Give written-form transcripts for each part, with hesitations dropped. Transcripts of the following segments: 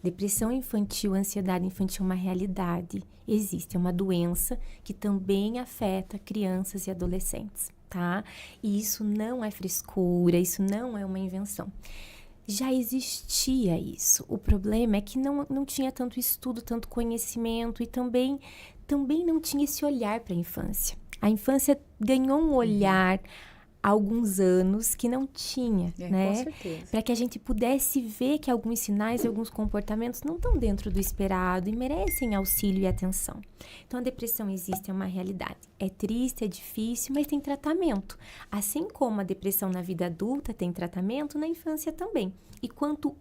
Depressão infantil, ansiedade infantil é uma realidade. Existe, é uma doença que também afeta crianças e adolescentes, tá? E isso não é frescura, isso não é uma invenção. Já existia isso. O problema é que não tinha tanto estudo, tanto conhecimento e também não tinha esse olhar para a infância. A infância ganhou um olhar há alguns anos que não tinha, né? Com certeza. Para que a gente pudesse ver que alguns sinais e alguns comportamentos não estão dentro do esperado e merecem auxílio e atenção. Então, a depressão existe, é uma realidade. É triste, é difícil, mas tem tratamento. Assim como a depressão na vida adulta tem tratamento, na infância também. E quanto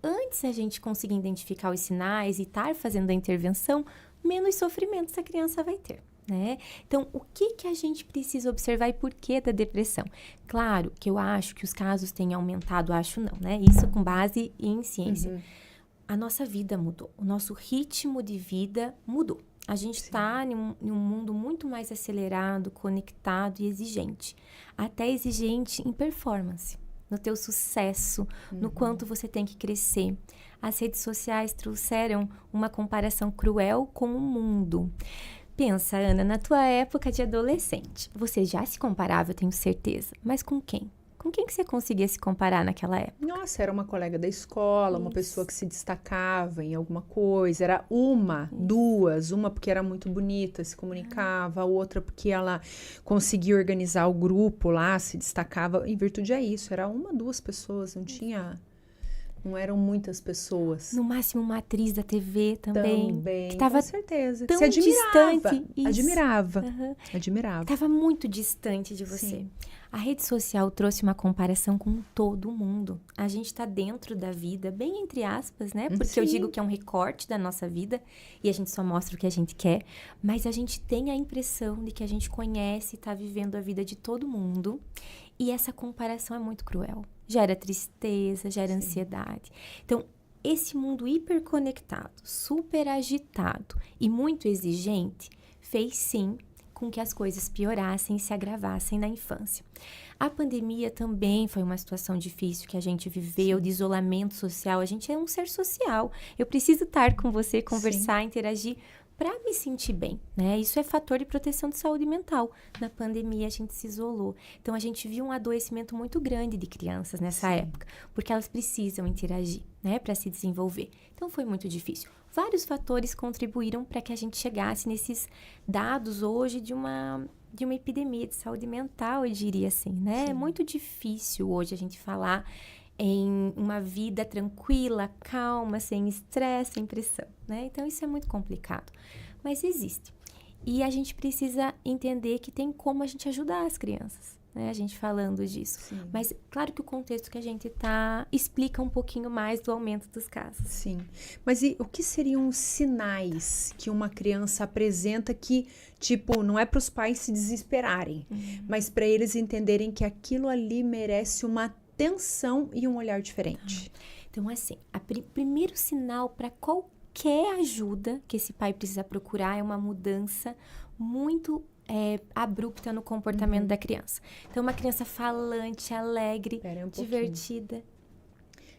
antes a gente conseguir identificar os sinais e estar fazendo a intervenção, menos sofrimento essa criança vai ter. Né? Então, o que a gente precisa observar e por que da depressão? Claro que eu acho que os casos têm aumentado, acho não, né? Isso com base em ciência. A nossa vida mudou, o nosso ritmo de vida mudou. A gente está em um mundo muito mais acelerado, conectado e exigente. Até exigente em performance, no teu sucesso, no quanto você tem que crescer. As redes sociais trouxeram uma comparação cruel com o mundo. Pensa, Ana, na tua época de adolescente, você já se comparava, eu tenho certeza, mas com quem? Com quem que você conseguia se comparar naquela época? Nossa, era uma colega da escola, uma pessoa que se destacava em alguma coisa, era uma, duas, uma porque era muito bonita, se comunicava, a outra porque ela conseguia organizar o grupo lá, se destacava, em virtude a isso, era uma, duas pessoas, não eram muitas pessoas. No máximo uma atriz da TV também. Que com certeza. Tão se admirava, distante. Isso. Admirava. Estava muito distante de você. Sim. A rede social trouxe uma comparação com todo mundo. A gente está dentro da vida, bem entre aspas, né? Porque eu digo que é um recorte da nossa vida e a gente só mostra o que a gente quer. Mas a gente tem a impressão de que a gente conhece e está vivendo a vida de todo mundo. E essa comparação é muito cruel. Gera tristeza, gera ansiedade. Então, esse mundo hiperconectado, super agitado e muito exigente fez, sim, com que as coisas piorassem e se agravassem na infância. A pandemia também foi uma situação difícil que a gente viveu, de isolamento social. A gente é um ser social. Eu preciso estar com você, conversar, interagir para me sentir bem, né? Isso é fator de proteção de saúde mental. Na pandemia, a gente se isolou. Então, a gente viu um adoecimento muito grande de crianças nessa época, porque elas precisam interagir, né? Para se desenvolver. Então, foi muito difícil. Vários fatores contribuíram para que a gente chegasse nesses dados hoje de uma epidemia de saúde mental, eu diria assim, né? É muito difícil hoje a gente falar em uma vida tranquila, calma, sem estresse, sem pressão, né? Então, isso é muito complicado. Mas existe. E a gente precisa entender que tem como a gente ajudar as crianças, né? A gente falando disso. Sim. Mas, claro que o contexto que a gente tá explica um pouquinho mais do aumento dos casos. Sim. Mas e o que seriam os sinais que uma criança apresenta que, tipo, não é para os pais se desesperarem, mas para eles entenderem que aquilo ali merece uma atenção e um olhar diferente? Então, assim, o primeiro sinal para qualquer ajuda que esse pai precisa procurar é uma mudança muito abrupta no comportamento da criança. Então, uma criança falante, alegre, divertida.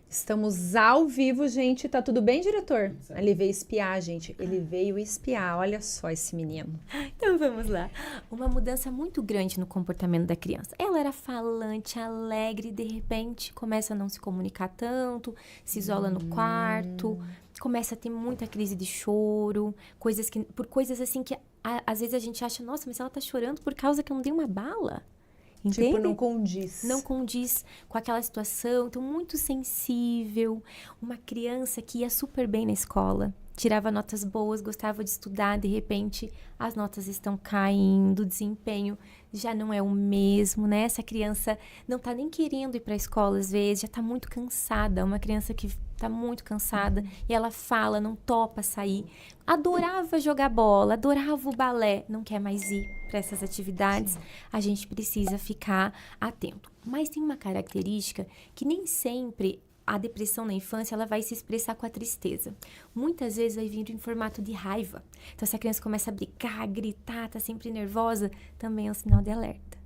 Estamos ao vivo, gente. Tá tudo bem, diretor? Ele veio espiar, gente. Ele veio espiar. Olha só esse menino. Então, vamos lá. Uma mudança muito grande no comportamento da criança. Ela era falante, alegre, e de repente começa a não se comunicar tanto, se isola no quarto, começa a ter muita crise de choro, por coisas assim que às vezes a gente acha, nossa, mas ela tá chorando por causa que eu não dei uma bala. Entende? Tipo, não condiz. Não condiz com aquela situação. Então, muito sensível. Uma criança que ia super bem na escola, tirava notas boas, gostava de estudar. De repente, as notas estão caindo, o desempenho já não é o mesmo, né? Essa criança não tá nem querendo ir para a escola, às vezes, já tá muito cansada. Uma criança que tá muito cansada e ela fala, não topa sair. Adorava jogar bola, adorava o balé, não quer mais ir para essas atividades. A gente precisa ficar atento. Mas tem uma característica que nem sempre a depressão na infância ela vai se expressar com a tristeza. Muitas vezes vai vir em formato de raiva. Então, se a criança começa a brigar, gritar, tá sempre nervosa, também é um sinal de alerta.